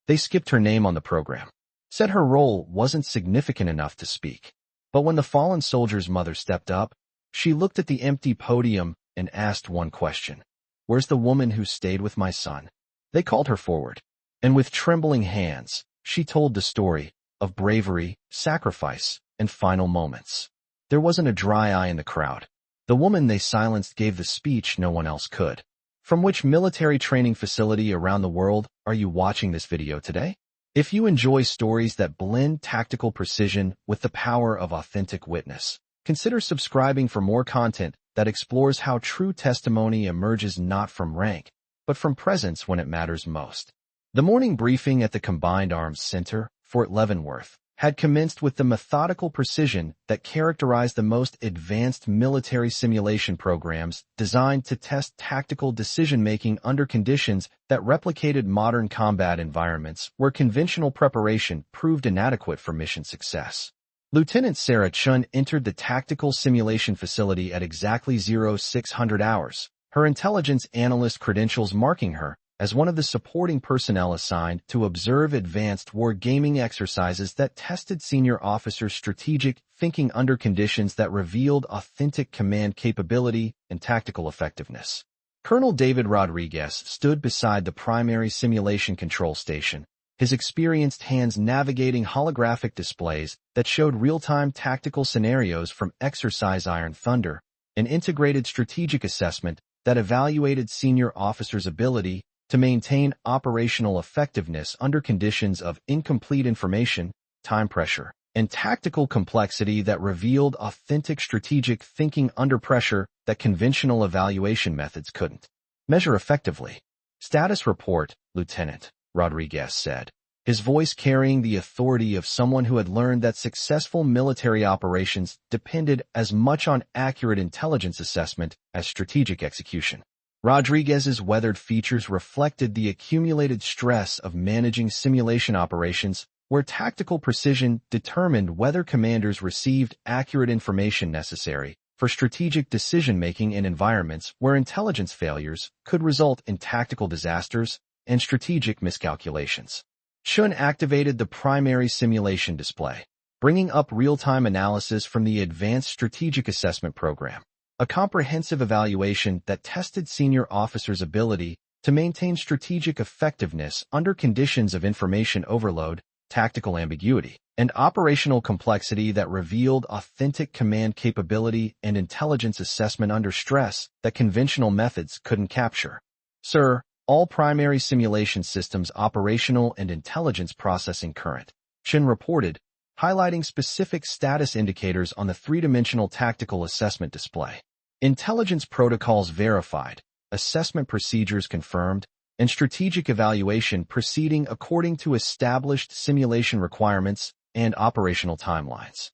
They skipped her name on the program, said her role wasn't significant enough to speak. But when the fallen soldier's mother stepped up, she looked at the empty podium and asked one question. "Where's the woman who stayed with my son?" They called her forward, and with trembling hands, she told the story of bravery, sacrifice, and final moments. There wasn't a dry eye in the crowd. The woman they silenced gave the speech no one else could. From which military training facility around the world are you watching this video today? If you enjoy stories that blend tactical precision with the power of authentic witness, consider subscribing for more content that explores how true testimony emerges not from rank, but from presence when it matters most. The morning briefing at the Combined Arms Center, Fort Leavenworth, had commenced with the methodical precision that characterized the most advanced military simulation programs designed to test tactical decision-making under conditions that replicated modern combat environments where conventional preparation proved inadequate for mission success. Lieutenant Sarah Chen entered the tactical simulation facility at exactly 0600 hours, her intelligence analyst credentials marking her as one of the supporting personnel assigned to observe advanced wargaming exercises that tested senior officers' strategic thinking under conditions that revealed authentic command capability and tactical effectiveness. Colonel David Rodriguez stood beside the primary simulation control station, his experienced hands navigating holographic displays that showed real-time tactical scenarios from Exercise Iron Thunder, an integrated strategic assessment that evaluated senior officers' ability to maintain operational effectiveness under conditions of incomplete information, time pressure, and tactical complexity that revealed authentic strategic thinking under pressure that conventional evaluation methods couldn't measure effectively. "Status report, Lieutenant," Rodriguez said, his voice carrying the authority of someone who had learned that successful military operations depended as much on accurate intelligence assessment as strategic execution. Rodriguez's weathered features reflected the accumulated stress of managing simulation operations where tactical precision determined whether commanders received accurate information necessary for strategic decision-making in environments where intelligence failures could result in tactical disasters and strategic miscalculations. Chen activated the primary simulation display, bringing up real-time analysis from the Advanced Strategic Assessment Program, a comprehensive evaluation that tested senior officers' ability to maintain strategic effectiveness under conditions of information overload, tactical ambiguity, and operational complexity that revealed authentic command capability and intelligence assessment under stress that conventional methods couldn't capture. "Sir, all primary simulation systems operational and intelligence processing current," Chen reported, highlighting specific status indicators on the three-dimensional tactical assessment display. Intelligence protocols verified, assessment procedures confirmed, and strategic evaluation proceeding according to established simulation requirements and operational timelines.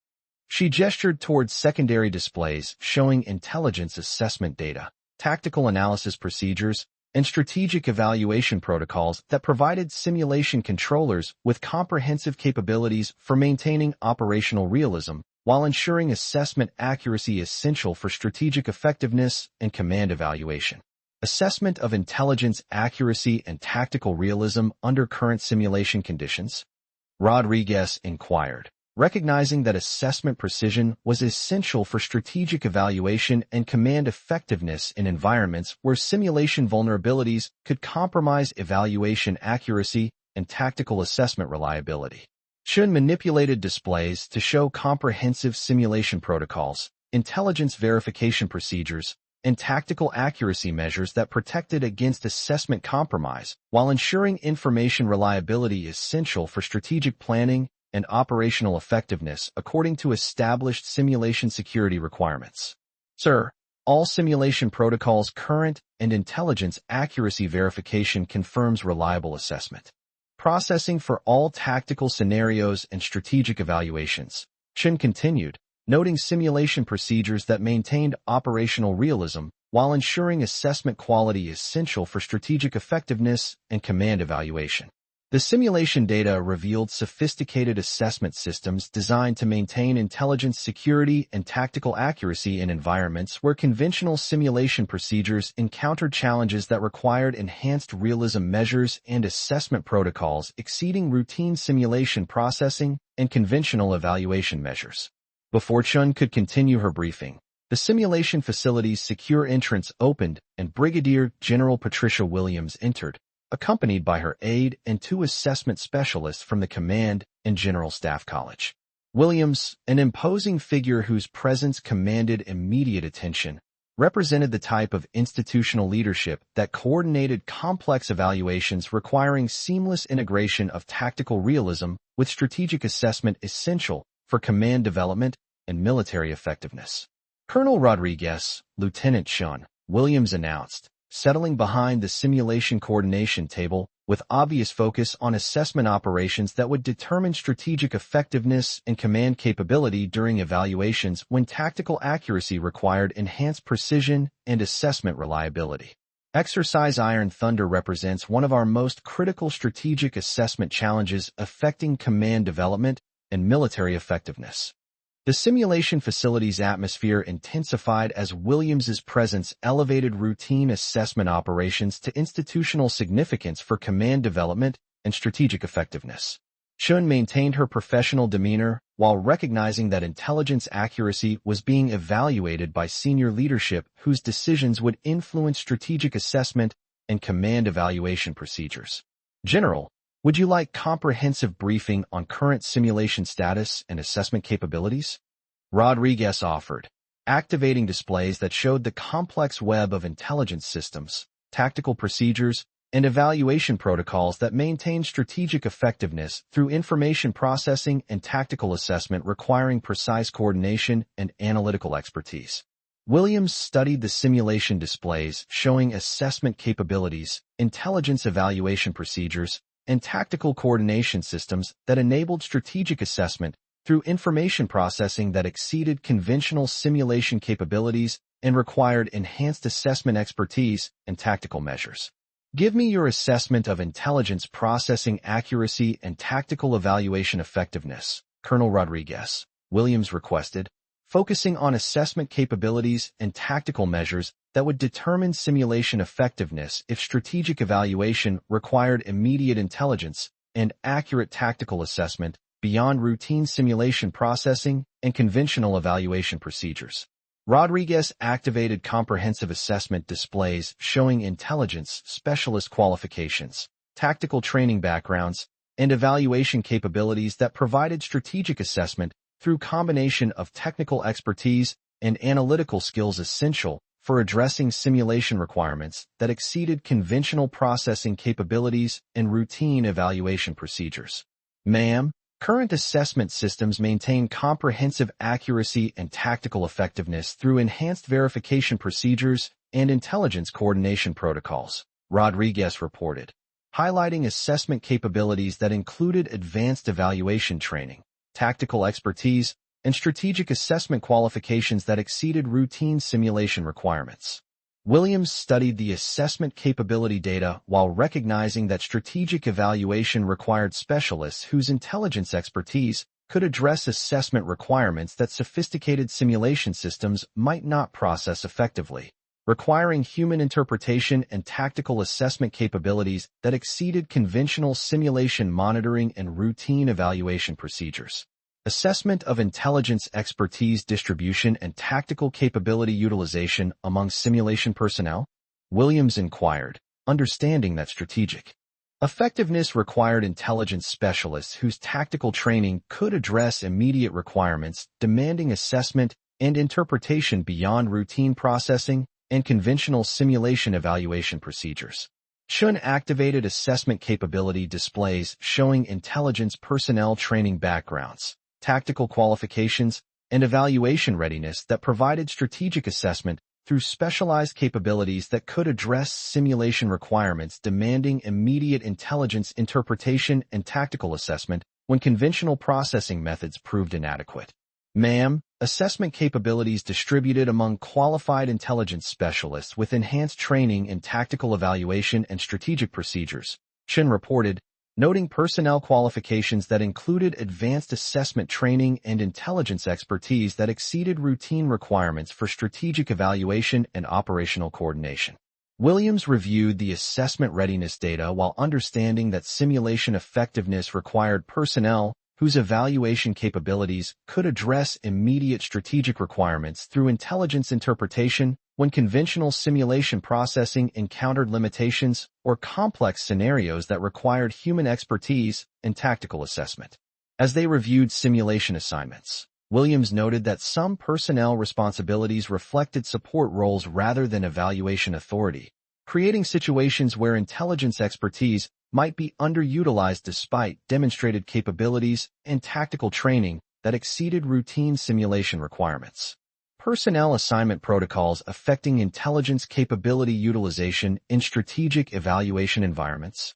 She gestured towards secondary displays showing intelligence assessment data, tactical analysis procedures, and strategic evaluation protocols that provided simulation controllers with comprehensive capabilities for maintaining operational realism while ensuring assessment accuracy essential for strategic effectiveness and command evaluation. Assessment of intelligence accuracy and tactical realism under current simulation conditions? Rodriguez inquired, recognizing that assessment precision was essential for strategic evaluation and command effectiveness in environments where simulation vulnerabilities could compromise evaluation accuracy and tactical assessment reliability. Chen manipulated displays to show comprehensive simulation protocols, intelligence verification procedures, and tactical accuracy measures that protected against assessment compromise while ensuring information reliability essential for strategic planning and operational effectiveness according to established simulation security requirements. "Sir, all simulation protocols current and intelligence accuracy verification confirms reliable assessment. Processing for all tactical scenarios and strategic evaluations," Chen continued, noting simulation procedures that maintained operational realism while ensuring assessment quality essential for strategic effectiveness and command evaluation. The simulation data revealed sophisticated assessment systems designed to maintain intelligence security and tactical accuracy in environments where conventional simulation procedures encountered challenges that required enhanced realism measures and assessment protocols exceeding routine simulation processing and conventional evaluation measures. Before Chen could continue her briefing, the simulation facility's secure entrance opened and Brigadier General Patricia Williams entered, accompanied by her aide and 2 assessment specialists from the Command and General Staff College. Williams, an imposing figure whose presence commanded immediate attention, represented the type of institutional leadership that coordinated complex evaluations requiring seamless integration of tactical realism with strategic assessment essential for command development and military effectiveness. Colonel Rodriguez, Lieutenant Chen, Williams announced, settling behind the simulation coordination table with obvious focus on assessment operations that would determine strategic effectiveness and command capability during evaluations when tactical accuracy required enhanced precision and assessment reliability. Exercise Iron Thunder represents one of our most critical strategic assessment challenges affecting command development and military effectiveness. The simulation facility's atmosphere intensified as Williams's presence elevated routine assessment operations to institutional significance for command development and strategic effectiveness. Chen maintained her professional demeanor while recognizing that intelligence accuracy was being evaluated by senior leadership whose decisions would influence strategic assessment and command evaluation procedures. General, would you like comprehensive briefing on current simulation status and assessment capabilities? Rodriguez offered, activating displays that showed the complex web of intelligence systems, tactical procedures, and evaluation protocols that maintain strategic effectiveness through information processing and tactical assessment requiring precise coordination and analytical expertise. Williams studied the simulation displays showing assessment capabilities, intelligence evaluation procedures, and tactical coordination systems that enabled strategic assessment through information processing that exceeded conventional simulation capabilities and required enhanced assessment expertise and tactical measures. Give me your assessment of intelligence processing accuracy and tactical evaluation effectiveness, Colonel Rodriguez, Williams requested, focusing on assessment capabilities and tactical measures that would determine simulation effectiveness if strategic evaluation required immediate intelligence and accurate tactical assessment beyond routine simulation processing and conventional evaluation procedures. Rodriguez activated comprehensive assessment displays showing intelligence specialist qualifications, tactical training backgrounds, and evaluation capabilities that provided strategic assessment through combination of technical expertise and analytical skills essential for addressing simulation requirements that exceeded conventional processing capabilities and routine evaluation procedures. Ma'am, current assessment systems maintain comprehensive accuracy and tactical effectiveness through enhanced verification procedures and intelligence coordination protocols, Rodriguez reported, highlighting assessment capabilities that included advanced evaluation training, tactical expertise, and strategic assessment qualifications that exceeded routine simulation requirements. Williams studied the assessment capability data while recognizing that strategic evaluation required specialists whose intelligence expertise could address assessment requirements that sophisticated simulation systems might not process effectively, requiring human interpretation and tactical assessment capabilities that exceeded conventional simulation monitoring and routine evaluation procedures. Assessment of intelligence expertise distribution and tactical capability utilization among simulation personnel? Williams inquired, understanding that strategic effectiveness required intelligence specialists whose tactical training could address immediate requirements demanding assessment and interpretation beyond routine processing and conventional simulation evaluation procedures. Chen activated assessment capability displays showing intelligence personnel training backgrounds, tactical qualifications, and evaluation readiness that provided strategic assessment through specialized capabilities that could address simulation requirements demanding immediate intelligence interpretation and tactical assessment when conventional processing methods proved inadequate. Ma'am, assessment capabilities distributed among qualified intelligence specialists with enhanced training in tactical evaluation and strategic procedures, Chen reported, noting personnel qualifications that included advanced assessment training and intelligence expertise that exceeded routine requirements for strategic evaluation and operational coordination. Williams reviewed the assessment readiness data while understanding that simulation effectiveness required personnel whose evaluation capabilities could address immediate strategic requirements through intelligence interpretation when conventional simulation processing encountered limitations or complex scenarios that required human expertise and tactical assessment. As they reviewed simulation assignments, Williams noted that some personnel responsibilities reflected support roles rather than evaluation authority, creating situations where intelligence expertise might be underutilized despite demonstrated capabilities and tactical training that exceeded routine simulation requirements. Personnel assignment protocols affecting intelligence capability utilization in strategic evaluation environments.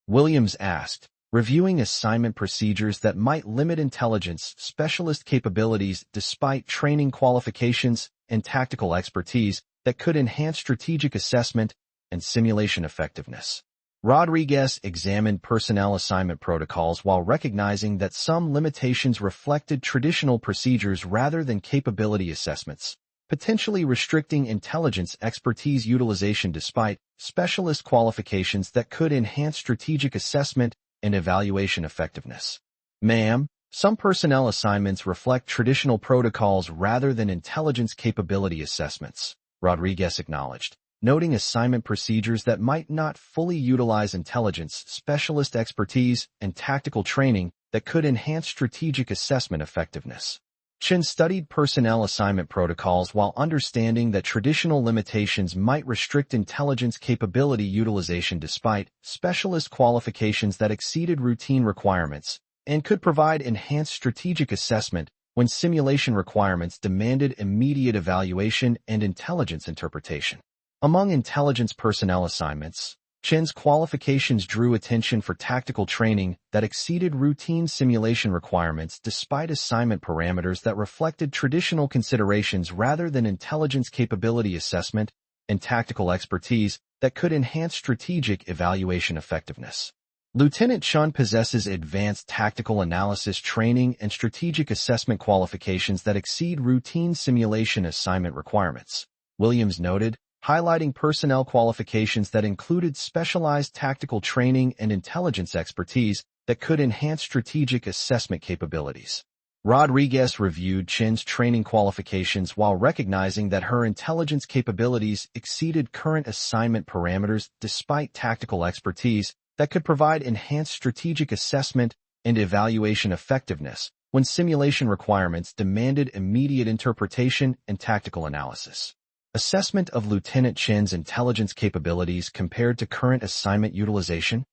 Williams asked, reviewing assignment procedures that might limit intelligence specialist capabilities despite training qualifications and tactical expertise that could enhance strategic assessment and simulation effectiveness. Rodriguez examined personnel assignment protocols while recognizing that some limitations reflected traditional procedures rather than capability assessments, potentially restricting intelligence expertise utilization despite specialist qualifications that could enhance strategic assessment and evaluation effectiveness. Ma'am, some personnel assignments reflect traditional protocols rather than intelligence capability assessments, Rodriguez acknowledged, noting assignment procedures that might not fully utilize intelligence specialist expertise and tactical training that could enhance strategic assessment effectiveness. Chen studied personnel assignment protocols while understanding that traditional limitations might restrict intelligence capability utilization despite specialist qualifications that exceeded routine requirements and could provide enhanced strategic assessment when simulation requirements demanded immediate evaluation and intelligence interpretation. Among intelligence personnel assignments, Chen's qualifications drew attention for tactical training that exceeded routine simulation requirements despite assignment parameters that reflected traditional considerations rather than intelligence capability assessment and tactical expertise that could enhance strategic evaluation effectiveness. Lieutenant Chen possesses advanced tactical analysis training and strategic assessment qualifications that exceed routine simulation assignment requirements, Williams noted, highlighting personnel qualifications that included specialized tactical training and intelligence expertise that could enhance strategic assessment capabilities. Rodriguez reviewed Chen's training qualifications while recognizing that her intelligence capabilities exceeded current assignment parameters despite tactical expertise that could provide enhanced strategic assessment and evaluation effectiveness when simulation requirements demanded immediate interpretation and tactical analysis. Assessment of Lieutenant Chen's intelligence capabilities compared to current assignment utilization.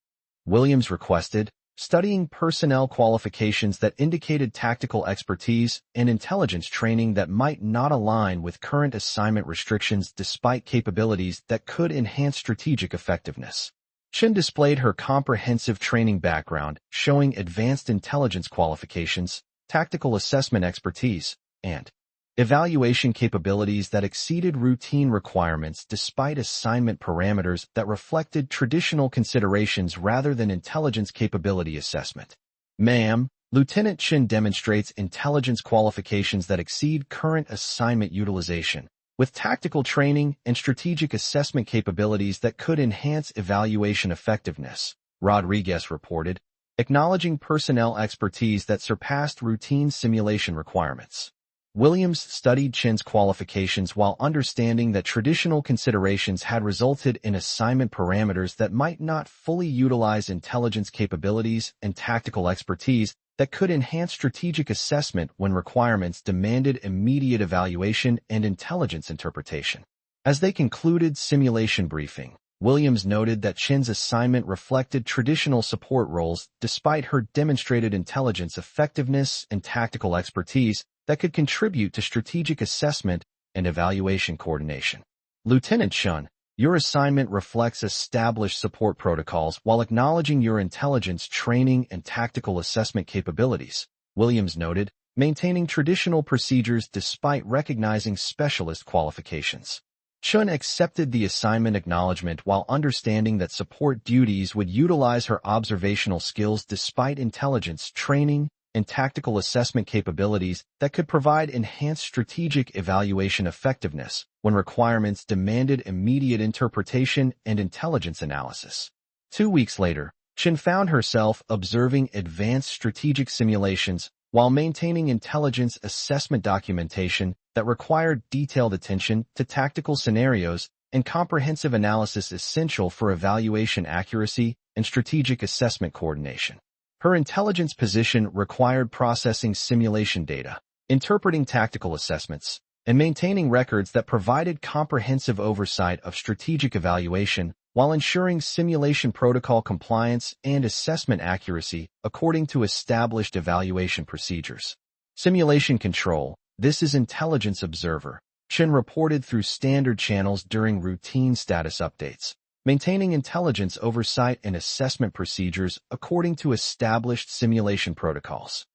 Williams requested, studying personnel qualifications that indicated tactical expertise and intelligence training that might not align with current assignment restrictions despite capabilities that could enhance strategic effectiveness. Chen displayed her comprehensive training background, showing advanced intelligence qualifications, tactical assessment expertise, and evaluation capabilities that exceeded routine requirements despite assignment parameters that reflected traditional considerations rather than intelligence capability assessment. Ma'am, Lieutenant Chen demonstrates intelligence qualifications that exceed current assignment utilization, with tactical training and strategic assessment capabilities that could enhance evaluation effectiveness, Rodriguez reported, acknowledging personnel expertise that surpassed routine simulation requirements. Williams studied Chen's qualifications while understanding that traditional considerations had resulted in assignment parameters that might not fully utilize intelligence capabilities and tactical expertise that could enhance strategic assessment when requirements demanded immediate evaluation and intelligence interpretation. As they concluded simulation briefing, Williams noted that Chen's assignment reflected traditional support roles despite her demonstrated intelligence effectiveness and tactical expertise that could contribute to strategic assessment and evaluation coordination. Lieutenant Chen, your assignment reflects established support protocols while acknowledging your intelligence training and tactical assessment capabilities, Williams noted, maintaining traditional procedures despite recognizing specialist qualifications. Chen accepted the assignment acknowledgement while understanding that support duties would utilize her observational skills despite intelligence training and tactical assessment capabilities that could provide enhanced strategic evaluation effectiveness when requirements demanded immediate interpretation and intelligence analysis. 2 weeks later, Chen found herself observing advanced strategic simulations while maintaining intelligence assessment documentation that required detailed attention to tactical scenarios and comprehensive analysis essential for evaluation accuracy and strategic assessment coordination. Her intelligence position required processing simulation data, interpreting tactical assessments, and maintaining records that provided comprehensive oversight of strategic evaluation while ensuring simulation protocol compliance and assessment accuracy according to established evaluation procedures. Simulation control. This is intelligence observer. Chen reported through standard channels during routine status updates, maintaining intelligence oversight and assessment procedures according to established simulation protocols.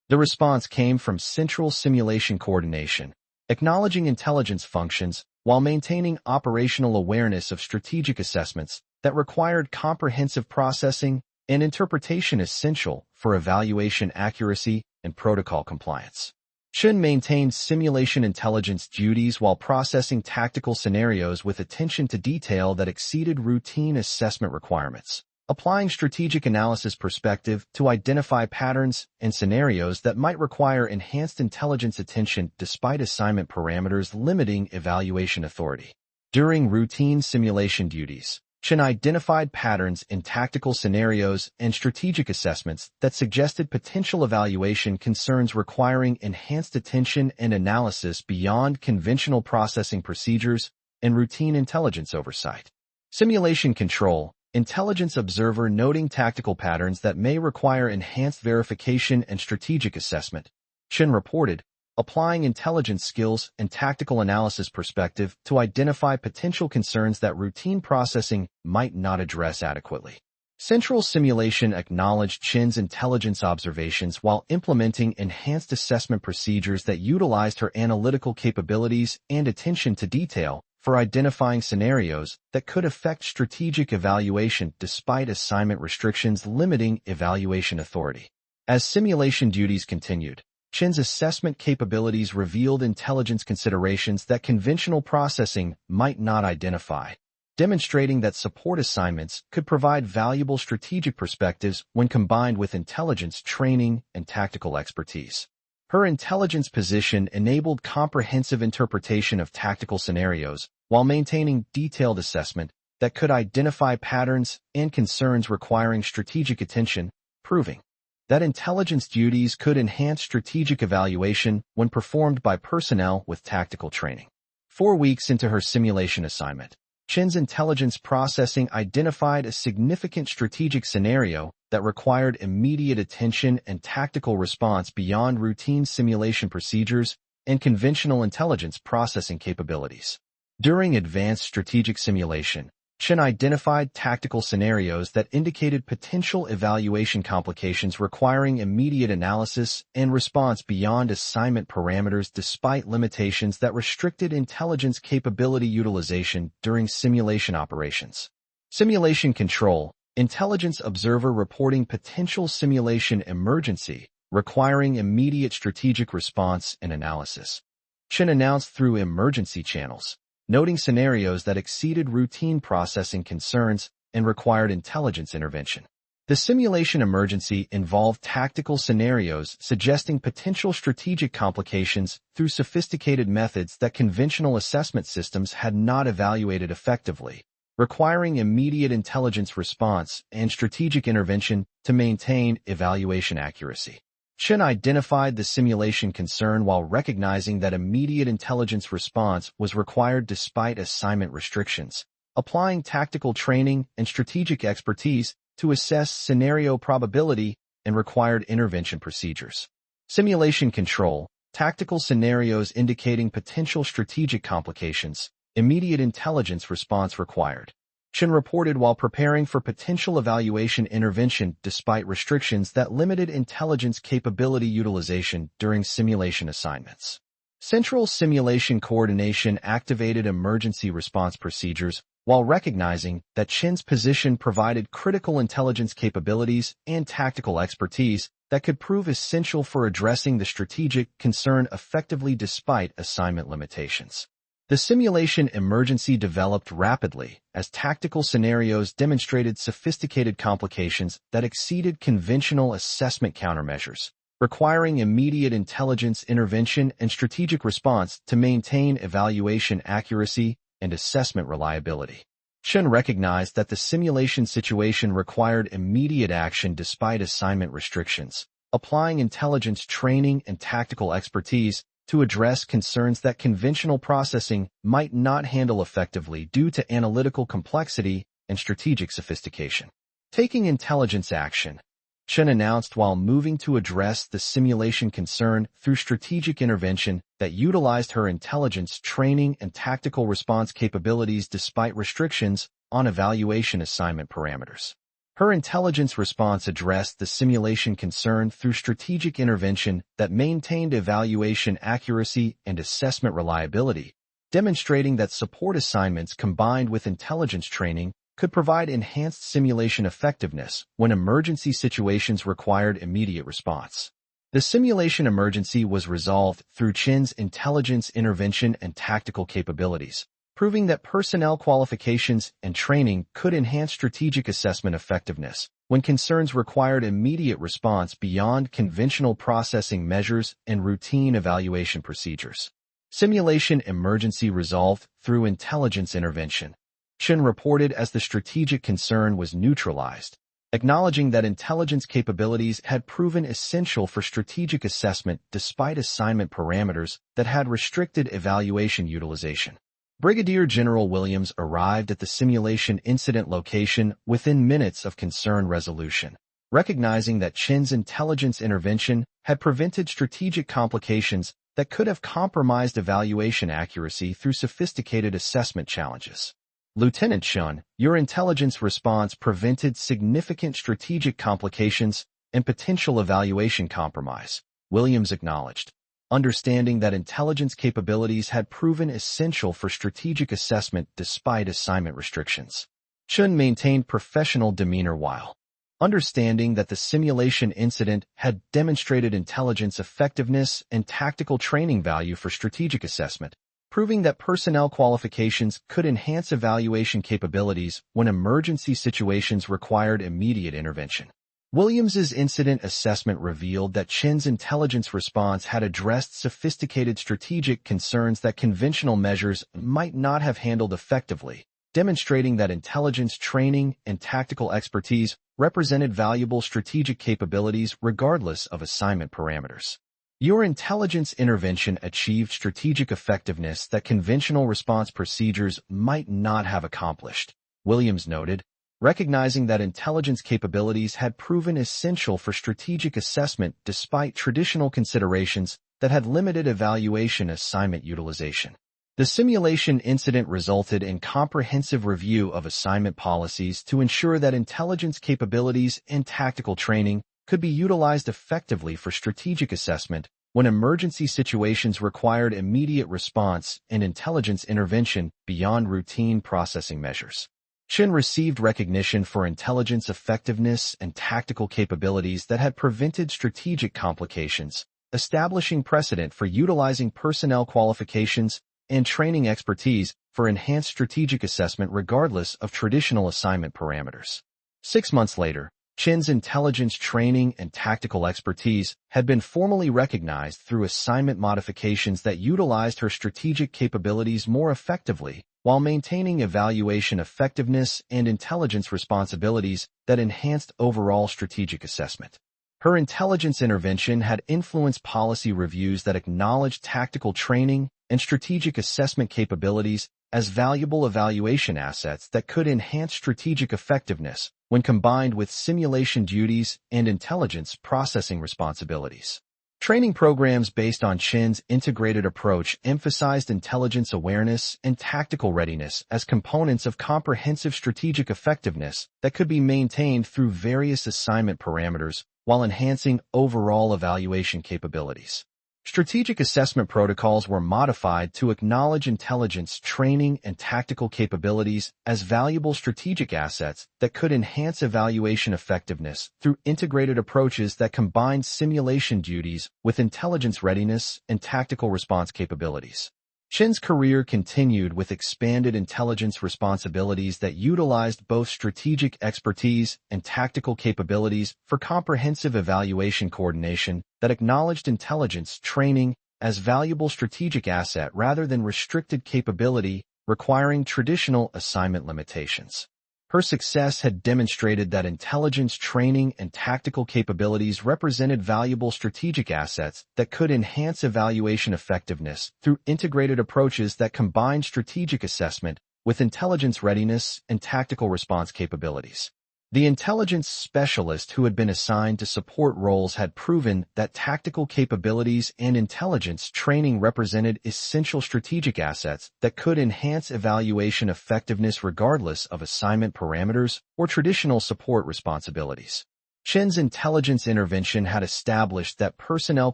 The response came from central simulation coordination, acknowledging intelligence functions while maintaining operational awareness of strategic assessments that required comprehensive processing and interpretation essential for evaluation accuracy and protocol compliance. Chen maintained simulation intelligence duties while processing tactical scenarios with attention to detail that exceeded routine assessment requirements, applying strategic analysis perspective to identify patterns and scenarios that might require enhanced intelligence attention despite assignment parameters limiting evaluation authority. During routine simulation duties, Chen identified patterns in tactical scenarios and strategic assessments that suggested potential evaluation concerns requiring enhanced attention and analysis beyond conventional processing procedures and routine intelligence oversight. Simulation control. Intelligence observer noting tactical patterns that may require enhanced verification and strategic assessment. Chen reported, applying intelligence skills and tactical analysis perspective to identify potential concerns that routine processing might not address adequately. Central simulation acknowledged Chen's intelligence observations while implementing enhanced assessment procedures that utilized her analytical capabilities and attention to detail for identifying scenarios that could affect strategic evaluation despite assignment restrictions limiting evaluation authority. As simulation duties continued, Chen's assessment capabilities revealed intelligence considerations that conventional processing might not identify, demonstrating that support assignments could provide valuable strategic perspectives when combined with intelligence training and tactical expertise. Her intelligence position enabled comprehensive interpretation of tactical scenarios while maintaining detailed assessment that could identify patterns and concerns requiring strategic attention, proving that intelligence duties could enhance strategic evaluation when performed by personnel with tactical training. 4 weeks into her simulation assignment, Chen's intelligence processing identified a significant strategic scenario that required immediate attention and tactical response beyond routine simulation procedures and conventional intelligence processing capabilities. During advanced strategic simulation, Chen identified tactical scenarios that indicated potential evaluation complications requiring immediate analysis and response beyond assignment parameters despite limitations that restricted intelligence capability utilization during simulation operations. Simulation control. Intelligence observer reporting potential simulation emergency requiring immediate strategic response and analysis. Chen announced through emergency channels, noting scenarios that exceeded routine processing concerns and required intelligence intervention. The simulation emergency involved tactical scenarios suggesting potential strategic complications through sophisticated methods that conventional assessment systems had not evaluated effectively, requiring immediate intelligence response and strategic intervention to maintain evaluation accuracy. Chen identified the simulation concern while recognizing that immediate intelligence response was required despite assignment restrictions, applying tactical training and strategic expertise to assess scenario probability and required intervention procedures. Simulation control. Tactical scenarios indicating potential strategic complications, immediate intelligence response required. Chen reported while preparing for potential evaluation intervention despite restrictions that limited intelligence capability utilization during simulation assignments. Central simulation coordination activated emergency response procedures while recognizing that Chen's position provided critical intelligence capabilities and tactical expertise that could prove essential for addressing the strategic concern effectively despite assignment limitations. The simulation emergency developed rapidly as tactical scenarios demonstrated sophisticated complications that exceeded conventional assessment countermeasures, requiring immediate intelligence intervention and strategic response to maintain evaluation accuracy and assessment reliability. Chen recognized that the simulation situation required immediate action despite assignment restrictions, applying intelligence training and tactical expertise to address concerns that conventional processing might not handle effectively due to analytical complexity and strategic sophistication. Taking intelligence action, Chen announced while moving to address the simulation concern through strategic intervention that utilized her intelligence training and tactical response capabilities despite restrictions on evaluation assignment parameters. Her intelligence response addressed the simulation concern through strategic intervention that maintained evaluation accuracy and assessment reliability, demonstrating that support assignments combined with intelligence training could provide enhanced simulation effectiveness when emergency situations required immediate response. The simulation emergency was resolved through Chen's intelligence intervention and tactical capabilities, proving that personnel qualifications and training could enhance strategic assessment effectiveness when concerns required immediate response beyond conventional processing measures and routine evaluation procedures. Simulation emergency resolved through intelligence intervention, Chen reported as the strategic concern was neutralized, acknowledging that intelligence capabilities had proven essential for strategic assessment despite assignment parameters that had restricted evaluation utilization. Brigadier General Williams arrived at the simulation incident location within minutes of concern resolution, recognizing that Chen's intelligence intervention had prevented strategic complications that could have compromised evaluation accuracy through sophisticated assessment challenges. Lieutenant Chen, your intelligence response prevented significant strategic complications and potential evaluation compromise, Williams acknowledged, understanding that intelligence capabilities had proven essential for strategic assessment despite assignment restrictions. Chen maintained professional demeanor while understanding that the simulation incident had demonstrated intelligence effectiveness and tactical training value for strategic assessment, proving that personnel qualifications could enhance evaluation capabilities when emergency situations required immediate intervention. Williams's incident assessment revealed that Chen's intelligence response had addressed sophisticated strategic concerns that conventional measures might not have handled effectively, demonstrating that intelligence training and tactical expertise represented valuable strategic capabilities regardless of assignment parameters. Your intelligence intervention achieved strategic effectiveness that conventional response procedures might not have accomplished, Williams noted, recognizing that intelligence capabilities had proven essential for strategic assessment despite traditional considerations that had limited evaluation assignment utilization. The simulation incident resulted in comprehensive review of assignment policies to ensure that intelligence capabilities and tactical training could be utilized effectively for strategic assessment when emergency situations required immediate response and intelligence intervention beyond routine processing measures. Chen received recognition for intelligence effectiveness and tactical capabilities that had prevented strategic complications, establishing precedent for utilizing personnel qualifications and training expertise for enhanced strategic assessment regardless of traditional assignment parameters. 6 months later, Chen's intelligence training and tactical expertise had been formally recognized through assignment modifications that utilized her strategic capabilities more effectively while maintaining evaluation effectiveness and intelligence responsibilities that enhanced overall strategic assessment. Her intelligence intervention had influenced policy reviews that acknowledged tactical training and strategic assessment capabilities as valuable evaluation assets that could enhance strategic effectiveness when combined with simulation duties and intelligence processing responsibilities. Training programs based on Chen's integrated approach emphasized intelligence awareness and tactical readiness as components of comprehensive strategic effectiveness that could be maintained through various assignment parameters while enhancing overall evaluation capabilities. Strategic assessment protocols were modified to acknowledge intelligence, training, and tactical capabilities as valuable strategic assets that could enhance evaluation effectiveness through integrated approaches that combined simulation duties with intelligence readiness and tactical response capabilities. Chen's career continued with expanded intelligence responsibilities that utilized both strategic expertise and tactical capabilities for comprehensive evaluation coordination that acknowledged intelligence training as valuable strategic asset rather than restricted capability requiring traditional assignment limitations. Her success had demonstrated that intelligence training and tactical capabilities represented valuable strategic assets that could enhance evaluation effectiveness through integrated approaches that combined strategic assessment with intelligence readiness and tactical response capabilities. The intelligence specialist who had been assigned to support roles had proven that tactical capabilities and intelligence training represented essential strategic assets that could enhance evaluation effectiveness regardless of assignment parameters or traditional support responsibilities. Chen's intelligence intervention had established that personnel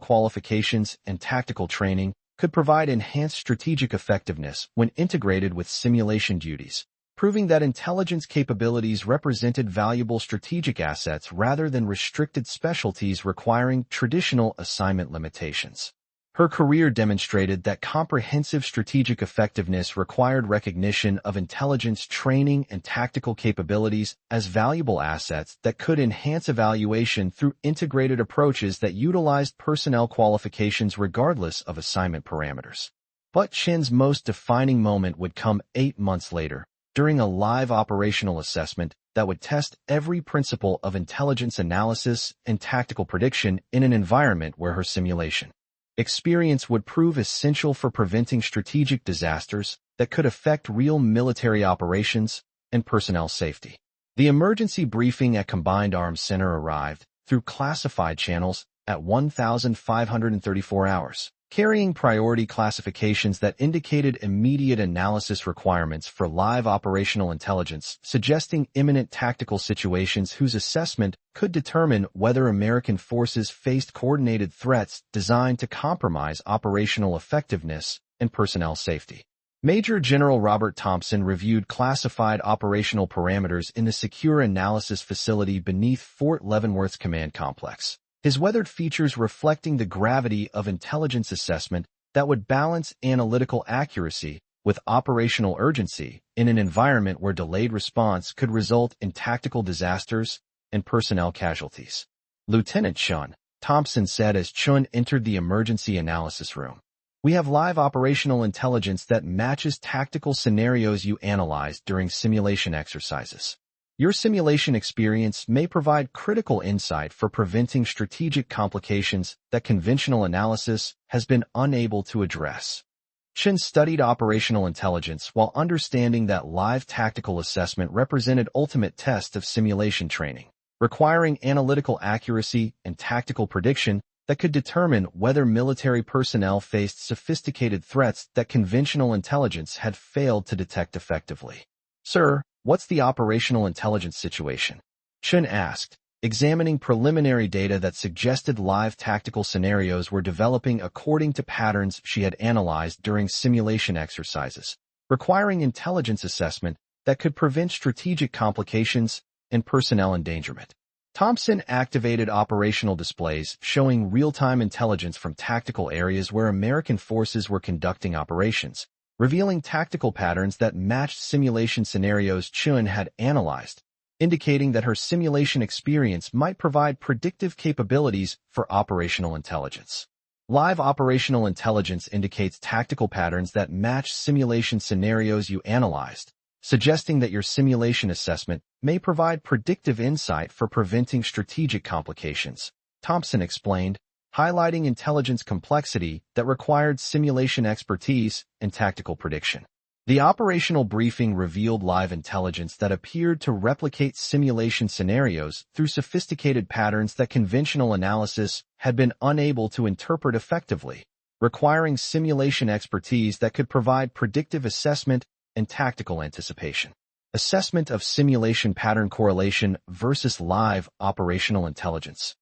qualifications and tactical training could provide enhanced strategic effectiveness when integrated with simulation duties, proving that intelligence capabilities represented valuable strategic assets rather than restricted specialties requiring traditional assignment limitations. Her career demonstrated that comprehensive strategic effectiveness required recognition of intelligence training and tactical capabilities as valuable assets that could enhance evaluation through integrated approaches that utilized personnel qualifications regardless of assignment parameters. But Chen's most defining moment would come 8 months later, during a live operational assessment that would test every principle of intelligence analysis and tactical prediction in an environment where her simulation experience would prove essential for preventing strategic disasters that could affect real military operations and personnel safety. The emergency briefing at Combined Arms Center arrived through classified channels at 1,534 hours, carrying priority classifications that indicated immediate analysis requirements for live operational intelligence, suggesting imminent tactical situations whose assessment could determine whether American forces faced coordinated threats designed to compromise operational effectiveness and personnel safety. Major General Robert Thompson reviewed classified operational parameters in the Secure Analysis Facility beneath Fort Leavenworth's command complex, his weathered features reflecting the gravity of intelligence assessment that would balance analytical accuracy with operational urgency in an environment where delayed response could result in tactical disasters and personnel casualties. Lieutenant Chun, Thompson said as Chun entered the emergency analysis room. We have live operational intelligence that matches tactical scenarios you analyzed during simulation exercises. Your simulation experience may provide critical insight for preventing strategic complications that conventional analysis has been unable to address. Chen studied operational intelligence while understanding that live tactical assessment represented ultimate test of simulation training, requiring analytical accuracy and tactical prediction that could determine whether military personnel faced sophisticated threats that conventional intelligence had failed to detect effectively. Sir, what's the operational intelligence situation? Chen asked, examining preliminary data that suggested live tactical scenarios were developing according to patterns she had analyzed during simulation exercises, requiring intelligence assessment that could prevent strategic complications and personnel endangerment. Thompson activated operational displays showing real-time intelligence from tactical areas where American forces were conducting operations, revealing tactical patterns that matched simulation scenarios Chun had analyzed, indicating that her simulation experience might provide predictive capabilities for operational intelligence. Live operational intelligence indicates tactical patterns that match simulation scenarios you analyzed, suggesting that your simulation assessment may provide predictive insight for preventing strategic complications, Thompson explained, highlighting intelligence complexity that required simulation expertise and tactical prediction. The operational briefing revealed live intelligence that appeared to replicate simulation scenarios through sophisticated patterns that conventional analysis had been unable to interpret effectively, requiring simulation expertise that could provide predictive assessment and tactical anticipation. Assessment of simulation pattern correlation versus live operational intelligence.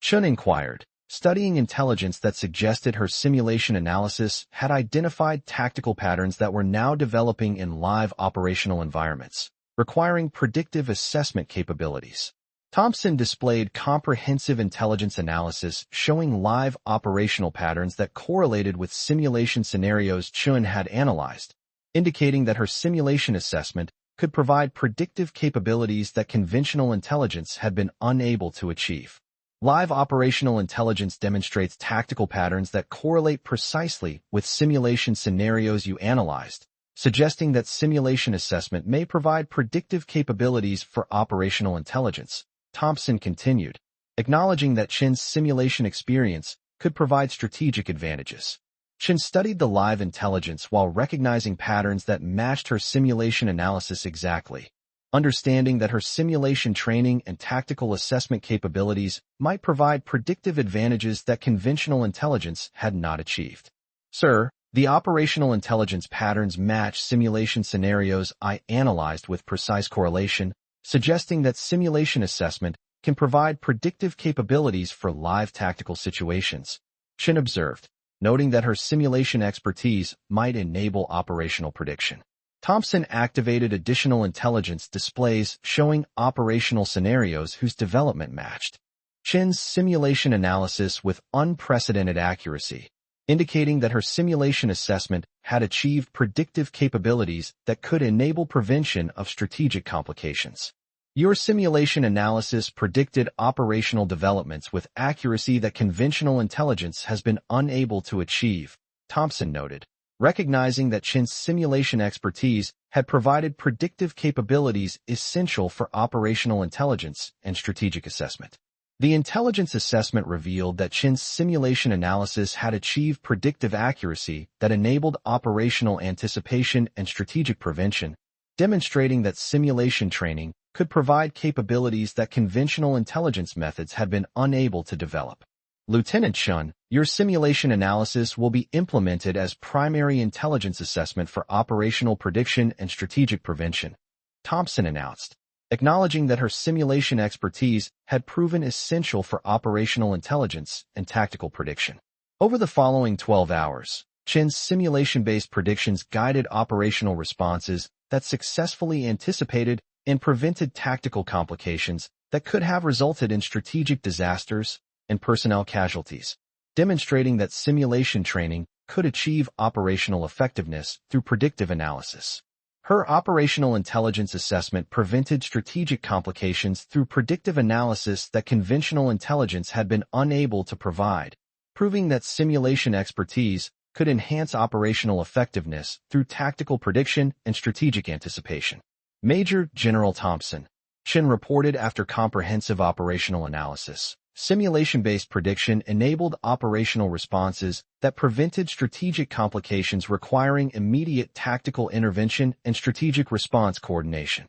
Chun inquired, studying intelligence that suggested her simulation analysis had identified tactical patterns that were now developing in live operational environments, requiring predictive assessment capabilities. Thompson displayed comprehensive intelligence analysis showing live operational patterns that correlated with simulation scenarios Chen had analyzed, indicating that her simulation assessment could provide predictive capabilities that conventional intelligence had been unable to achieve. Live operational intelligence demonstrates tactical patterns that correlate precisely with simulation scenarios you analyzed, suggesting that simulation assessment may provide predictive capabilities for operational intelligence. Thompson continued, acknowledging that Chen's simulation experience could provide strategic advantages. Chen studied the live intelligence while recognizing patterns that matched her simulation analysis exactly, understanding that her simulation training and tactical assessment capabilities might provide predictive advantages that conventional intelligence had not achieved. Sir, the operational intelligence patterns match simulation scenarios I analyzed with precise correlation, suggesting that simulation assessment can provide predictive capabilities for live tactical situations, Chen observed, noting that her simulation expertise might enable operational prediction. Thompson activated additional intelligence displays showing operational scenarios whose development matched Chen's simulation analysis with unprecedented accuracy, indicating that her simulation assessment had achieved predictive capabilities that could enable prevention of strategic complications. Your simulation analysis predicted operational developments with accuracy that conventional intelligence has been unable to achieve, Thompson noted, recognizing that Chen's simulation expertise had provided predictive capabilities essential for operational intelligence and strategic assessment. The intelligence assessment revealed that Chen's simulation analysis had achieved predictive accuracy that enabled operational anticipation and strategic prevention, demonstrating that simulation training could provide capabilities that conventional intelligence methods had been unable to develop. Lieutenant Chen, your simulation analysis will be implemented as primary intelligence assessment for operational prediction and strategic prevention, Thompson announced, acknowledging that her simulation expertise had proven essential for operational intelligence and tactical prediction. Over the following 12 hours, Chen's simulation-based predictions guided operational responses that successfully anticipated and prevented tactical complications that could have resulted in strategic disasters and personnel casualties, demonstrating that simulation training could achieve operational effectiveness through predictive analysis. Her operational intelligence assessment prevented strategic complications through predictive analysis that conventional intelligence had been unable to provide, proving that simulation expertise could enhance operational effectiveness through tactical prediction and strategic anticipation. Major General Thompson, Chen reported after comprehensive operational analysis. Simulation-based prediction enabled operational responses that prevented strategic complications requiring immediate tactical intervention and strategic response coordination.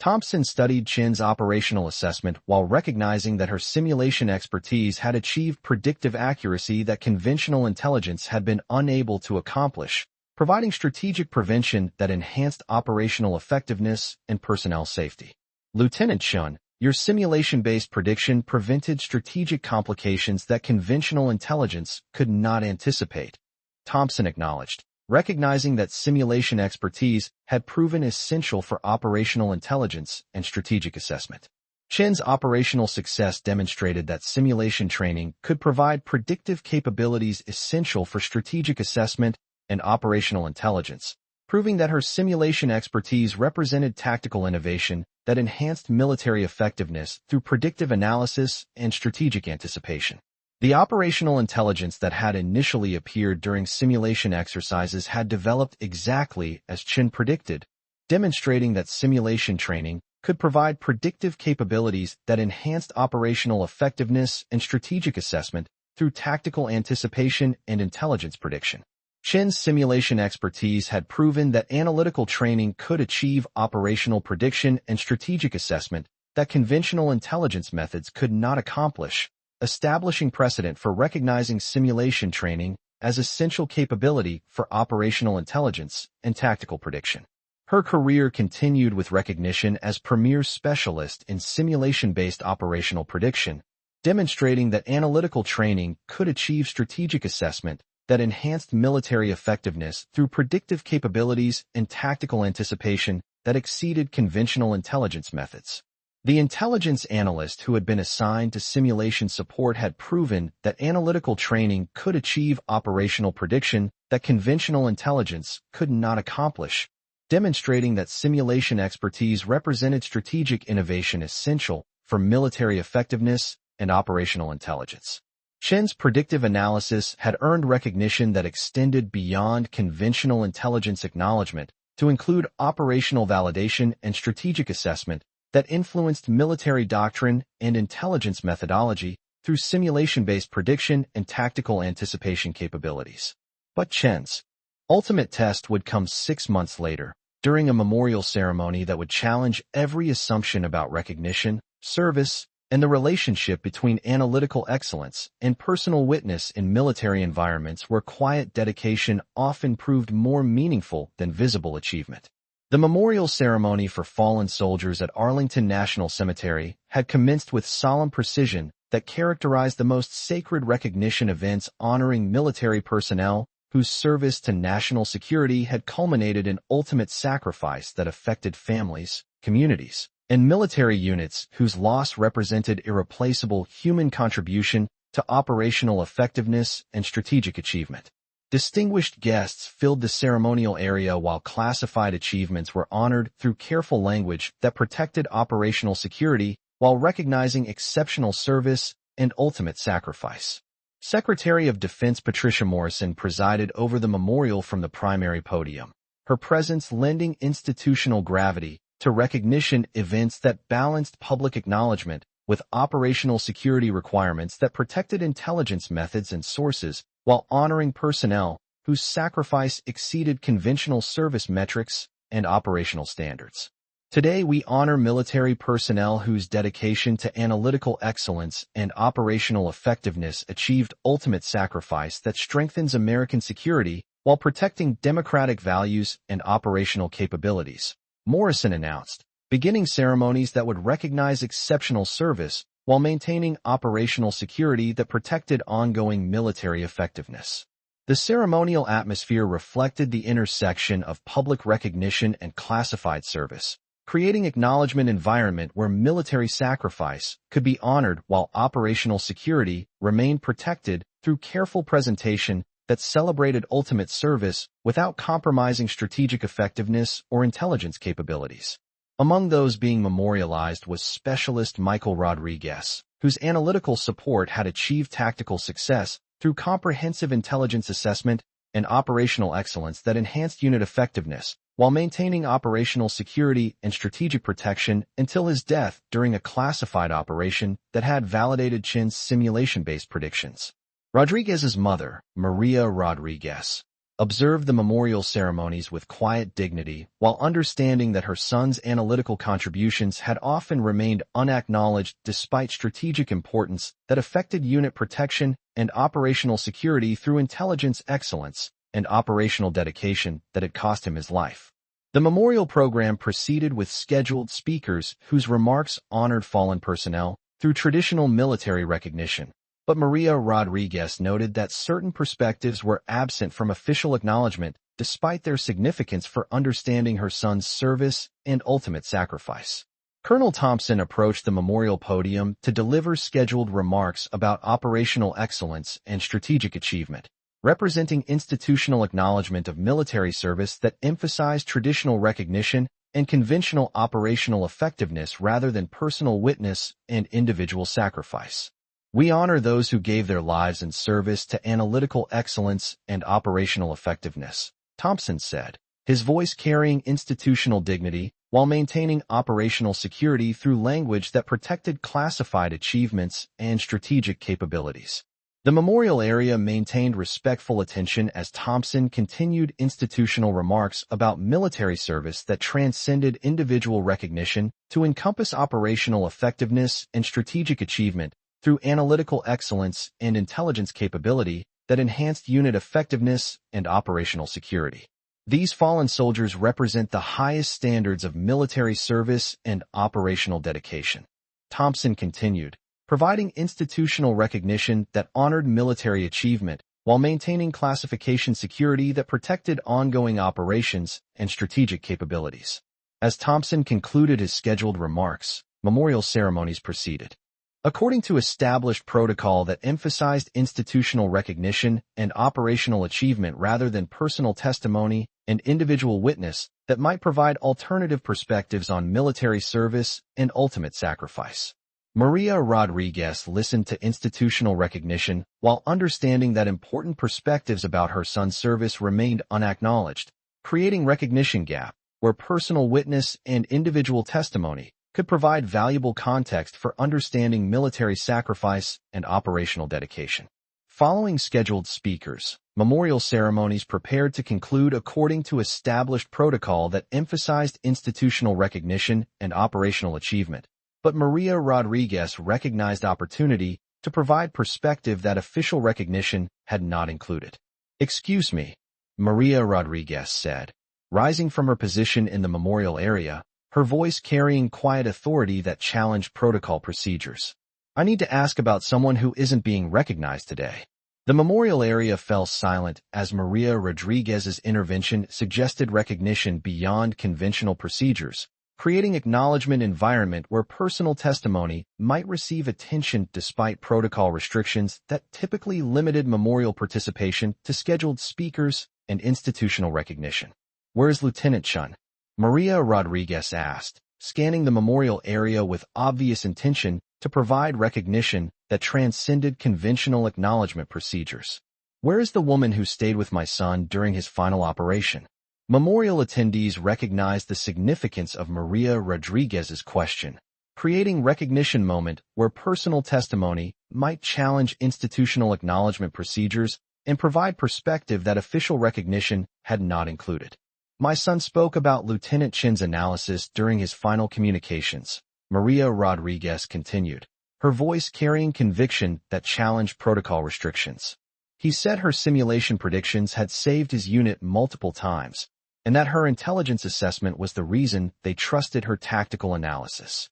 Thompson studied Chen's operational assessment while recognizing that her simulation expertise had achieved predictive accuracy that conventional intelligence had been unable to accomplish, providing strategic prevention that enhanced operational effectiveness and personnel safety. Lieutenant Chen, your simulation-based prediction prevented strategic complications that conventional intelligence could not anticipate, Thompson acknowledged, recognizing that simulation expertise had proven essential for operational intelligence and strategic assessment. Chen's operational success demonstrated that simulation training could provide predictive capabilities essential for strategic assessment and operational intelligence, proving that her simulation expertise represented tactical innovation that enhanced military effectiveness through predictive analysis and strategic anticipation. The operational intelligence that had initially appeared during simulation exercises had developed exactly as Chen predicted, demonstrating that simulation training could provide predictive capabilities that enhanced operational effectiveness and strategic assessment through tactical anticipation and intelligence prediction. Chen's simulation expertise had proven that analytical training could achieve operational prediction and strategic assessment that conventional intelligence methods could not accomplish, establishing precedent for recognizing simulation training as essential capability for operational intelligence and tactical prediction. Her career continued with recognition as premier specialist in simulation-based operational prediction, demonstrating that analytical training could achieve strategic assessment that enhanced military effectiveness through predictive capabilities and tactical anticipation that exceeded conventional intelligence methods. The intelligence analyst who had been assigned to simulation support had proven that analytical training could achieve operational prediction that conventional intelligence could not accomplish, demonstrating that simulation expertise represented strategic innovation essential for military effectiveness and operational intelligence. Chen's predictive analysis had earned recognition that extended beyond conventional intelligence acknowledgement to include operational validation and strategic assessment that influenced military doctrine and intelligence methodology through simulation-based prediction and tactical anticipation capabilities. But Chen's ultimate test would come 6 months later, during a memorial ceremony that would challenge every assumption about recognition, service, and the relationship between analytical excellence and personal witness in military environments where quiet dedication often proved more meaningful than visible achievement. The memorial ceremony for fallen soldiers at Arlington National Cemetery had commenced with solemn precision that characterized the most sacred recognition events honoring military personnel whose service to national security had culminated in ultimate sacrifice that affected families, communities, and military units whose loss represented irreplaceable human contribution to operational effectiveness and strategic achievement. Distinguished guests filled the ceremonial area while classified achievements were honored through careful language that protected operational security while recognizing exceptional service and ultimate sacrifice. Secretary of Defense Patricia Morrison presided over the memorial from the primary podium, her presence lending institutional gravity to recognition events that balanced public acknowledgement with operational security requirements that protected intelligence methods and sources while honoring personnel whose sacrifice exceeded conventional service metrics and operational standards. Today we honor military personnel whose dedication to analytical excellence and operational effectiveness achieved ultimate sacrifice that strengthens American security while protecting democratic values and operational capabilities, Morrison announced, beginning ceremonies that would recognize exceptional service while maintaining operational security that protected ongoing military effectiveness. The ceremonial atmosphere reflected the intersection of public recognition and classified service, creating acknowledgement environment where military sacrifice could be honored while operational security remained protected through careful presentation that celebrated ultimate service without compromising strategic effectiveness or intelligence capabilities. Among those being memorialized was Specialist Michael Rodriguez, whose analytical support had achieved tactical success through comprehensive intelligence assessment and operational excellence that enhanced unit effectiveness, while maintaining operational security and strategic protection until his death during a classified operation that had validated Chen's simulation-based predictions. Rodriguez's mother, Maria Rodriguez, observed the memorial ceremonies with quiet dignity while understanding that her son's analytical contributions had often remained unacknowledged despite strategic importance that affected unit protection and operational security through intelligence excellence and operational dedication that had cost him his life. The memorial program proceeded with scheduled speakers whose remarks honored fallen personnel through traditional military recognition. But Maria Rodriguez noted that certain perspectives were absent from official acknowledgement despite their significance for understanding her son's service and ultimate sacrifice. Colonel Thompson approached the memorial podium to deliver scheduled remarks about operational excellence and strategic achievement, representing institutional acknowledgement of military service that emphasized traditional recognition and conventional operational effectiveness rather than personal witness and individual sacrifice. We honor those who gave their lives in service to analytical excellence and operational effectiveness, Thompson said, his voice carrying institutional dignity while maintaining operational security through language that protected classified achievements and strategic capabilities. The memorial area maintained respectful attention as Thompson continued institutional remarks about military service that transcended individual recognition to encompass operational effectiveness and strategic achievement through analytical excellence and intelligence capability that enhanced unit effectiveness and operational security. These fallen soldiers represent the highest standards of military service and operational dedication. Thompson continued, providing institutional recognition that honored military achievement while maintaining classification security that protected ongoing operations and strategic capabilities. As Thompson concluded his scheduled remarks, memorial ceremonies proceeded. According to established protocol that emphasized institutional recognition and operational achievement rather than personal testimony and individual witness that might provide alternative perspectives on military service and ultimate sacrifice. Maria Rodriguez listened to institutional recognition while understanding that important perspectives about her son's service remained unacknowledged, creating recognition gap where personal witness and individual testimony could provide valuable context for understanding military sacrifice and operational dedication. Following scheduled speakers, memorial ceremonies prepared to conclude according to established protocol that emphasized institutional recognition and operational achievement, but Maria Rodriguez recognized opportunity to provide perspective that official recognition had not included. "Excuse me," Maria Rodriguez said, rising from her position in the memorial area, her voice carrying quiet authority that challenged protocol procedures. "I need to ask about someone who isn't being recognized today." The memorial area fell silent as Maria Rodriguez's intervention suggested recognition beyond conventional procedures, creating acknowledgement environment where personal testimony might receive attention despite protocol restrictions that typically limited memorial participation to scheduled speakers and institutional recognition. "Where is Lieutenant Chen?" Maria Rodriguez asked, scanning the memorial area with obvious intention to provide recognition that transcended conventional acknowledgement procedures. "Where is the woman who stayed with my son during his final operation?" Memorial attendees recognized the significance of Maria Rodriguez's question, creating recognition moment where personal testimony might challenge institutional acknowledgement procedures and provide perspective that official recognition had not included. "My son spoke about Lieutenant Chen's analysis during his final communications," Maria Rodriguez continued, her voice carrying conviction that challenged protocol restrictions. "He said her simulation predictions had saved his unit multiple times, and that her intelligence assessment was the reason they trusted her tactical analysis."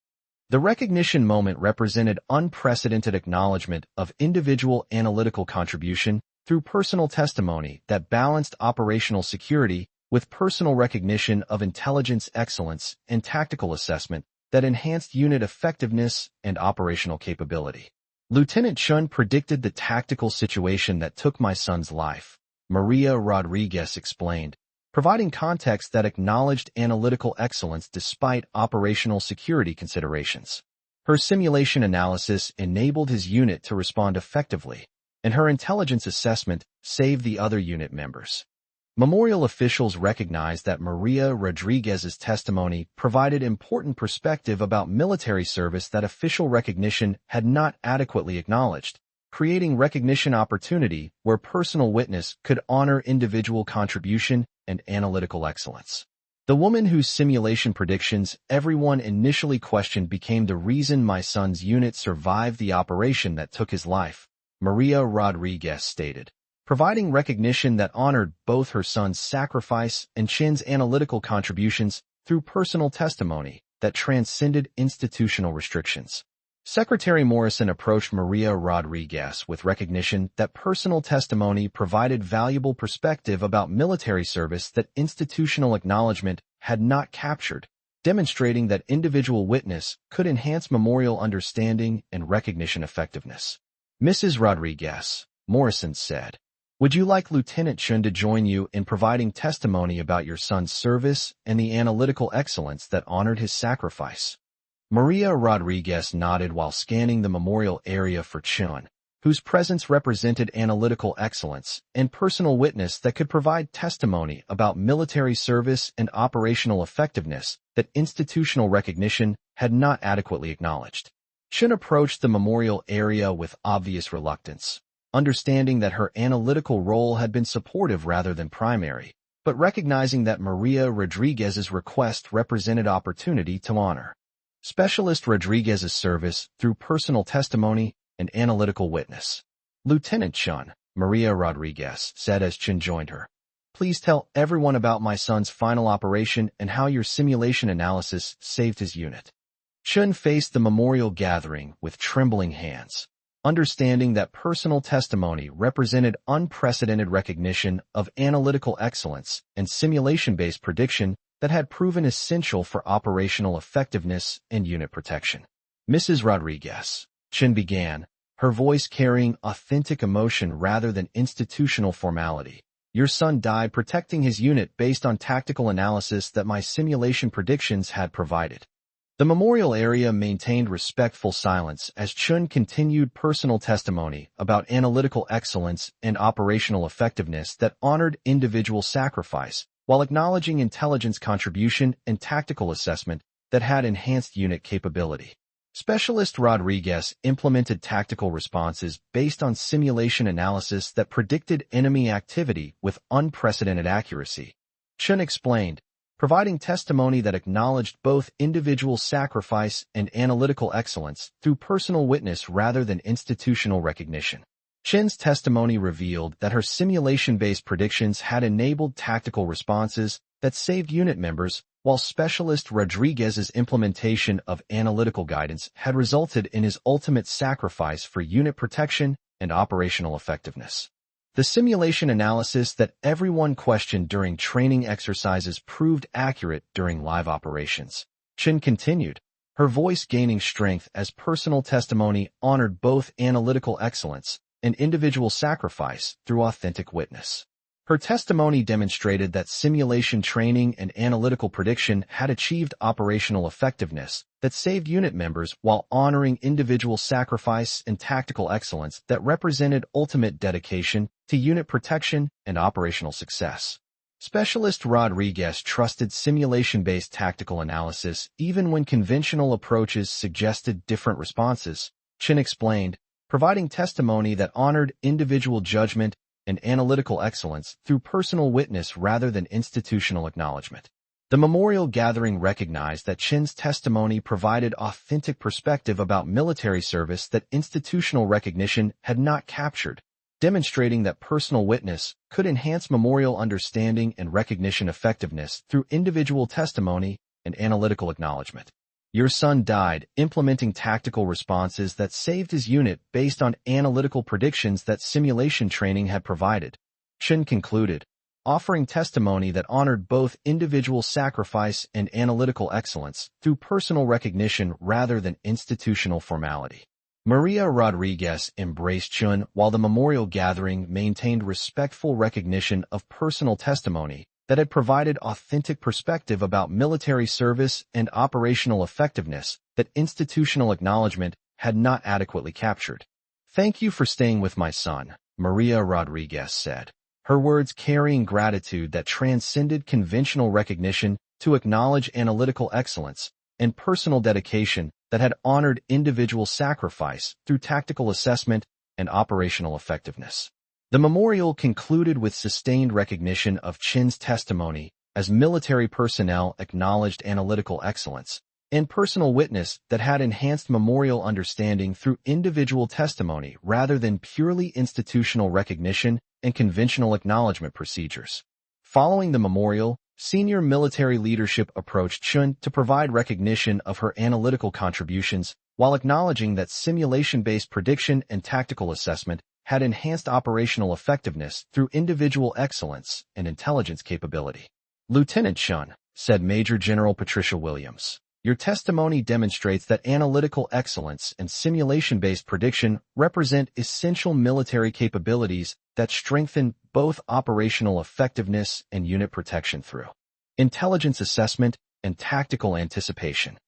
The recognition moment represented unprecedented acknowledgement of individual analytical contribution through personal testimony that balanced operational security with personal recognition of intelligence excellence and tactical assessment that enhanced unit effectiveness and operational capability. "Lieutenant Chen predicted the tactical situation that took my son's life," Maria Rodriguez explained, providing context that acknowledged analytical excellence despite operational security considerations. Her simulation analysis enabled his unit to respond effectively, and her intelligence assessment saved the other unit members. Memorial officials recognized that Maria Rodriguez's testimony provided important perspective about military service that official recognition had not adequately acknowledged, creating recognition opportunity where personal witness could honor individual contribution and analytical excellence. "The woman whose simulation predictions everyone initially questioned became the reason my son's unit survived the operation that took his life," Maria Rodriguez stated, providing recognition that honored both her son's sacrifice and Chen's analytical contributions through personal testimony that transcended institutional restrictions. Secretary Morrison approached Maria Rodriguez with recognition that personal testimony provided valuable perspective about military service that institutional acknowledgement had not captured, demonstrating that individual witness could enhance memorial understanding and recognition effectiveness. "Mrs. Rodriguez," Morrison said, "would you like Lieutenant Chen to join you in providing testimony about your son's service and the analytical excellence that honored his sacrifice?" Maria Rodriguez nodded while scanning the memorial area for Chen, whose presence represented analytical excellence and personal witness that could provide testimony about military service and operational effectiveness that institutional recognition had not adequately acknowledged. Chen approached the memorial area with obvious reluctance, understanding that her analytical role had been supportive rather than primary, but recognizing that Maria Rodriguez's request represented opportunity to honor Specialist Rodriguez's service through personal testimony and analytical witness. "Lieutenant Chen," Maria Rodriguez said as Chen joined her, "please tell everyone about my son's final operation and how your simulation analysis saved his unit." Chen faced the memorial gathering with trembling hands, understanding that personal testimony represented unprecedented recognition of analytical excellence and simulation-based prediction that had proven essential for operational effectiveness and unit protection. Mrs. Rodriguez, Chen began, her voice carrying authentic emotion rather than institutional formality. Your son died protecting his unit based on tactical analysis that my simulation predictions had provided. The memorial area maintained respectful silence as Chun continued personal testimony about analytical excellence and operational effectiveness that honored individual sacrifice, while acknowledging intelligence contribution and tactical assessment that had enhanced unit capability. Specialist Rodriguez implemented tactical responses based on simulation analysis that predicted enemy activity with unprecedented accuracy. Chun explained, providing testimony that acknowledged both individual sacrifice and analytical excellence through personal witness rather than institutional recognition. Chen's testimony revealed that her simulation-based predictions had enabled tactical responses that saved unit members, while Specialist Rodriguez's implementation of analytical guidance had resulted in his ultimate sacrifice for unit protection and operational effectiveness. The simulation analysis that everyone questioned during training exercises proved accurate during live operations. Chen continued, her voice gaining strength as personal testimony honored both analytical excellence and individual sacrifice through authentic witness. Her testimony demonstrated that simulation training and analytical prediction had achieved operational effectiveness that saved unit members while honoring individual sacrifice and tactical excellence that represented ultimate dedication to unit protection and operational success. Specialist Rodriguez trusted simulation-based tactical analysis even when conventional approaches suggested different responses. Chen explained, providing testimony that honored individual judgment and analytical excellence through personal witness rather than institutional acknowledgement. The memorial gathering recognized that Chen's testimony provided authentic perspective about military service that institutional recognition had not captured, demonstrating that personal witness could enhance memorial understanding and recognition effectiveness through individual testimony and analytical acknowledgement. Your son died implementing tactical responses that saved his unit based on analytical predictions that simulation training had provided. Chen concluded, offering testimony that honored both individual sacrifice and analytical excellence through personal recognition rather than institutional formality. Maria Rodriguez embraced Chen while the memorial gathering maintained respectful recognition of personal testimony that had provided authentic perspective about military service and operational effectiveness that institutional acknowledgement had not adequately captured. Thank you for staying with my son, Maria Rodriguez said, her words carrying gratitude that transcended conventional recognition to acknowledge analytical excellence and personal dedication that had honored individual sacrifice through tactical assessment and operational effectiveness. The memorial concluded with sustained recognition of Chen's testimony as military personnel acknowledged analytical excellence and personal witness that had enhanced memorial understanding through individual testimony rather than purely institutional recognition and conventional acknowledgement procedures. Following the memorial, senior military leadership approached Chen to provide recognition of her analytical contributions while acknowledging that simulation-based prediction and tactical assessment had enhanced operational effectiveness through individual excellence and intelligence capability. Lieutenant Chen, said Major General Patricia Williams, your testimony demonstrates that analytical excellence and simulation-based prediction represent essential military capabilities that strengthen both operational effectiveness and unit protection through intelligence assessment and tactical anticipation.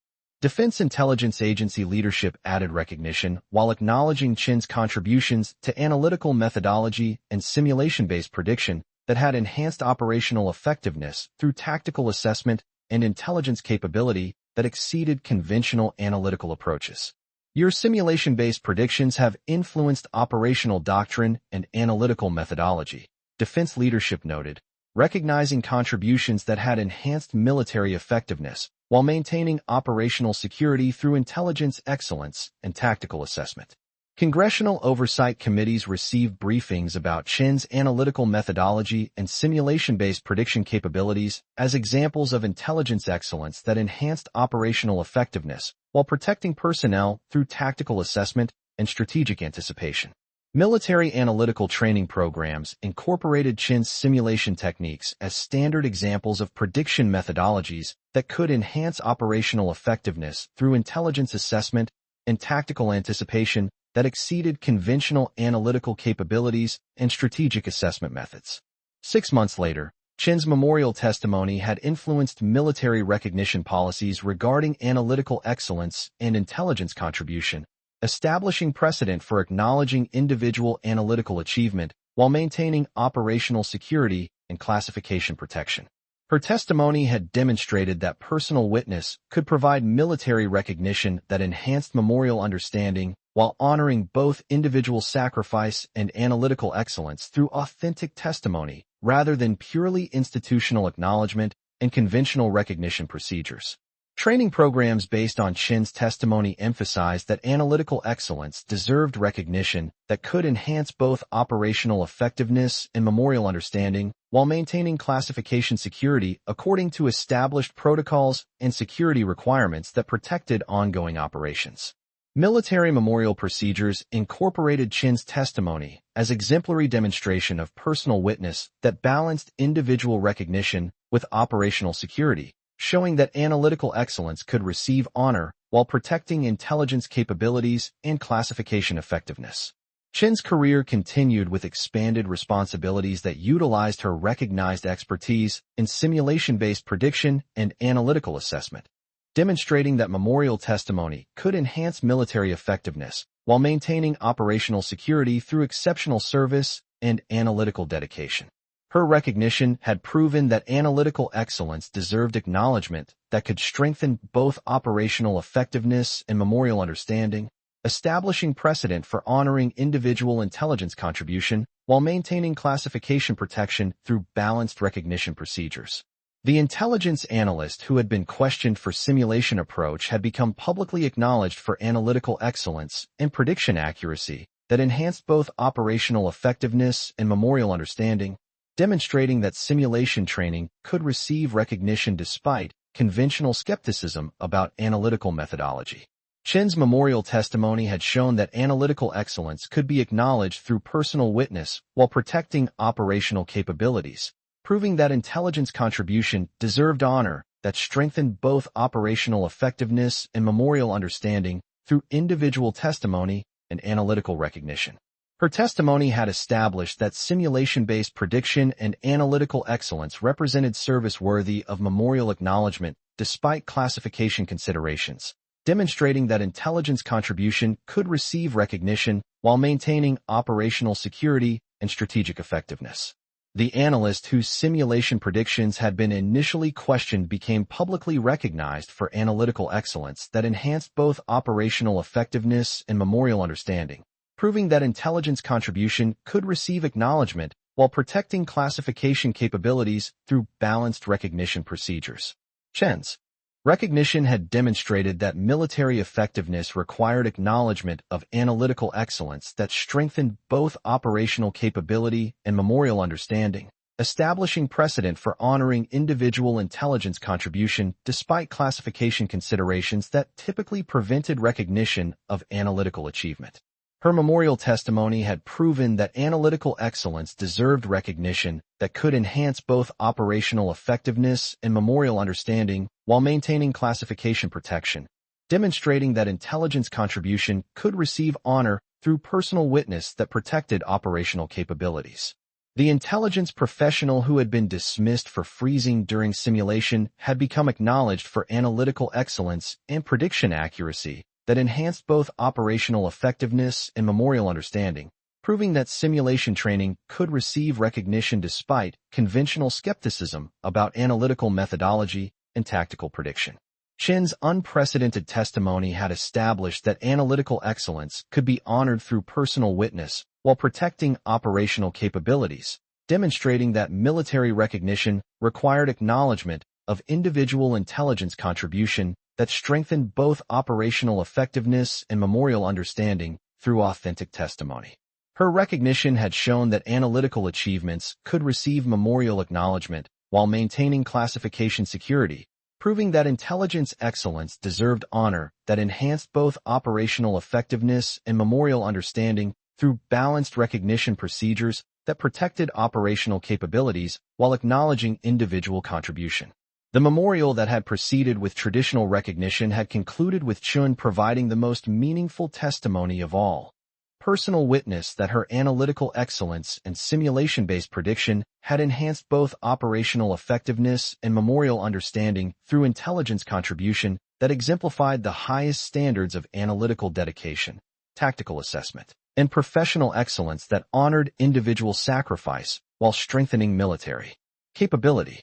Defense Intelligence Agency leadership added recognition while acknowledging Chen's contributions to analytical methodology and simulation-based prediction that had enhanced operational effectiveness through tactical assessment and intelligence capability that exceeded conventional analytical approaches. Your simulation-based predictions have influenced operational doctrine and analytical methodology, defense leadership noted, recognizing contributions that had enhanced military effectiveness while maintaining operational security through intelligence excellence and tactical assessment. Congressional oversight committees received briefings about Chen's analytical methodology and simulation-based prediction capabilities as examples of intelligence excellence that enhanced operational effectiveness while protecting personnel through tactical assessment and strategic anticipation. Military analytical training programs incorporated Chen's simulation techniques as standard examples of prediction methodologies that could enhance operational effectiveness through intelligence assessment and tactical anticipation that exceeded conventional analytical capabilities and strategic assessment methods. 6 months later, Chen's memorial testimony had influenced military recognition policies regarding analytical excellence and intelligence contribution, establishing precedent for acknowledging individual analytical achievement while maintaining operational security and classification protection. Her testimony had demonstrated that personal witness could provide military recognition that enhanced memorial understanding while honoring both individual sacrifice and analytical excellence through authentic testimony rather than purely institutional acknowledgement and conventional recognition procedures. Training programs based on Chen's testimony emphasized that analytical excellence deserved recognition that could enhance both operational effectiveness and memorial understanding while maintaining classification security according to established protocols and security requirements that protected ongoing operations. Military memorial procedures incorporated Chen's testimony as exemplary demonstration of personal witness that balanced individual recognition with operational security, showing that analytical excellence could receive honor while protecting intelligence capabilities and classification effectiveness. Chen's career continued with expanded responsibilities that utilized her recognized expertise in simulation-based prediction and analytical assessment, demonstrating that memorial testimony could enhance military effectiveness while maintaining operational security through exceptional service and analytical dedication. Her recognition had proven that analytical excellence deserved acknowledgement that could strengthen both operational effectiveness and memorial understanding, establishing precedent for honoring individual intelligence contribution while maintaining classification protection through balanced recognition procedures. The intelligence analyst who had been questioned for simulation approach had become publicly acknowledged for analytical excellence and prediction accuracy that enhanced both operational effectiveness and memorial understanding, demonstrating that simulation training could receive recognition despite conventional skepticism about analytical methodology. Chen's memorial testimony had shown that analytical excellence could be acknowledged through personal witness while protecting operational capabilities, proving that intelligence contribution deserved honor that strengthened both operational effectiveness and memorial understanding through individual testimony and analytical recognition. Her testimony had established that simulation-based prediction and analytical excellence represented service worthy of memorial acknowledgement despite classification considerations, demonstrating that intelligence contribution could receive recognition while maintaining operational security and strategic effectiveness. The analyst whose simulation predictions had been initially questioned became publicly recognized for analytical excellence that enhanced both operational effectiveness and memorial understanding, proving that intelligence contribution could receive acknowledgement while protecting classification capabilities through balanced recognition procedures. Chen's recognition had demonstrated that military effectiveness required acknowledgement of analytical excellence that strengthened both operational capability and memorial understanding, establishing precedent for honoring individual intelligence contribution despite classification considerations that typically prevented recognition of analytical achievement. Her memorial testimony had proven that analytical excellence deserved recognition that could enhance both operational effectiveness and memorial understanding while maintaining classification protection, demonstrating that intelligence contribution could receive honor through personal witness that protected operational capabilities. The intelligence professional who had been dismissed for freezing during simulation had become acknowledged for analytical excellence and prediction accuracy that enhanced both operational effectiveness and memorial understanding, proving that simulation training could receive recognition despite conventional skepticism about analytical methodology and tactical prediction. Chen's unprecedented testimony had established that analytical excellence could be honored through personal witness while protecting operational capabilities, demonstrating that military recognition required acknowledgement of individual intelligence contribution that strengthened both operational effectiveness and memorial understanding through authentic testimony. Her recognition had shown that analytical achievements could receive memorial acknowledgement while maintaining classification security, proving that intelligence excellence deserved honor that enhanced both operational effectiveness and memorial understanding through balanced recognition procedures that protected operational capabilities while acknowledging individual contribution. The memorial that had proceeded with traditional recognition had concluded with Chun providing the most meaningful testimony of all. Personal witness that her analytical excellence and simulation-based prediction had enhanced both operational effectiveness and memorial understanding through intelligence contribution that exemplified the highest standards of analytical dedication, tactical assessment, and professional excellence that honored individual sacrifice while strengthening military capability.